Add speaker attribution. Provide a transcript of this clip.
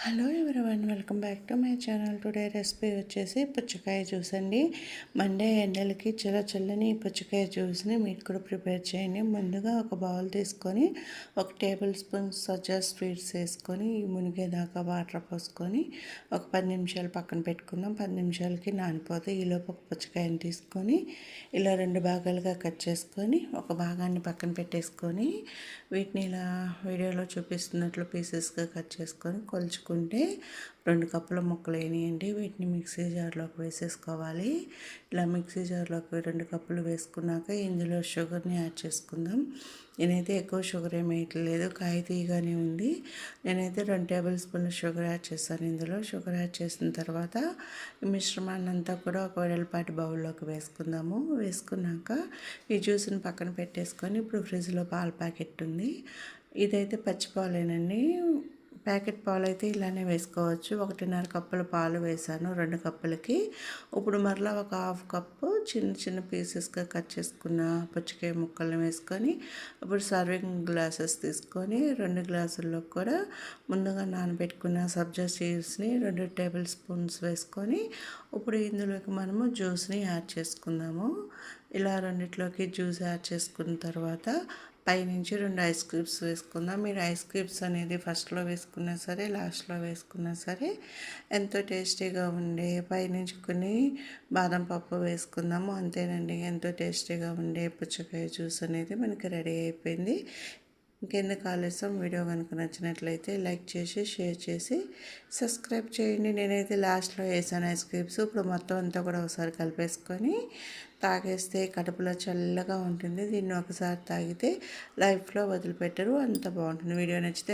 Speaker 1: Hello everyone, welcome back to my channel. Today recipe వచ్చేసి పుచ్చకాయ juice అండి. Monday ఎండలకి చాలా చల్లని పుచ్చకాయ జ్యూస్ని మీరు కూడా ప్రిపేర్ చేయండి. ముందుగా ఒక బౌల్ తీసుకొని 1 టేబుల్ స్పూన్ సజ్జా స్వీట్స్ వేసుకొని మునిగేదాకా వాటర్ పోసుకొని ఒక 10 నిమిషాలు పక్కన పెట్టుకుందాం. 10 నిమిషాలకి నానిపోతే ఈలోపు ఒక పుచ్చకాయని తీసుకొని ఇలా 2 భాగాలుగా కట్ చేసుకొని ఒక భాగాన్ని పక్కన పెట్టేసుకొని వీటిని ఇలా వీడియోలో చూపిస్తున్నట్లు పీసెస్గా కట్ చేసుకొని కొలుచుకుంటే 2 కప్పుల ముక్కలు వేయండి. వీటిని మిక్సీ జార్లోకి వేసేసుకోవాలి. ఇలా మిక్సీ జార్లోకి 2 కప్పులు వేసుకున్నాక ఇందులో షుగర్ని యాడ్ చేసుకుందాం. నేనైతే ఎక్కువ షుగర్ ఏమి వేయట్లేదు, కాయ తీయగానే ఉంది. నేనైతే 2 టేబుల్ స్పూన్ల షుగర్ యాడ్ చేస్తాను. ఇందులో షుగర్ యాడ్ చేసిన తర్వాత ఈ మిశ్రమాన్ని అంతా కూడా ఒక వెడల్పాటి బౌల్లోకి వేసుకుందాము. వేసుకున్నాక ఈ జ్యూస్ని పక్కన పెట్టేసుకొని ఇప్పుడు ఫ్రిడ్జ్లో పాల ప్యాకెట్ ఉంది. ఇదైతే పచ్చి పాలేనండి. ప్యాకెట్ పాలు అయితే ఇలానే వేసుకోవచ్చు. 1.5 కప్పుల పాలు వేసాను 2 కప్పులకి. ఇప్పుడు మరలా ఒక 1/2 కప్పు చిన్న చిన్న పీసెస్గా కట్ చేసుకున్న పుచ్చకాయ ముక్కల్ని వేసుకొని ఇప్పుడు సర్వింగ్ గ్లాసెస్ తీసుకొని 2 గ్లాసుల్లో కూడా ముందుగా నానబెట్టుకున్న సబ్జా సీడ్స్ని 2 టేబుల్ స్పూన్స్ వేసుకొని ఇప్పుడు ఇందులోకి మనము జ్యూస్ని యాడ్ చేసుకుందాము. ఇలా రెండిట్లోకి జ్యూస్ యాడ్ చేసుకున్న తర్వాత పైనుంచి 2 ఐస్ క్యూబ్స్ వేసుకుందాం. మీరు ఐస్ క్యూబ్స్ అనేది ఫస్ట్లో వేసుకున్నా సరే, లాస్ట్లో వేసుకున్నా సరే ఎంతో టేస్టీగా ఉండే పైనుంచి కొన్ని బాదం పప్పు వేసుకుందాము. అంతేనండి, ఎంతో టేస్టీగా ఉండే పుచ్చకాయ జ్యూస్ అనేది మనకి రెడీ అయిపోయింది. ఇంకెందుకు ఆలస్యం, వీడియో కనుక నచ్చినట్లయితే లైక్ చేసి షేర్ చేసి సబ్స్క్రైబ్ చేయండి. నేనైతే లాస్ట్లో వేసాను ఐస్ క్యూబ్స్. ఇప్పుడు మొత్తం అంతా కూడా ఒకసారి కలిపేసుకొని తాగేస్తే కడుపులో చల్లగా ఉంటుంది. దీన్ని ఒకసారి తాగితే లైఫ్లో వదిలిపెట్టరు, అంత బాగుంటుంది. వీడియో నచ్చితే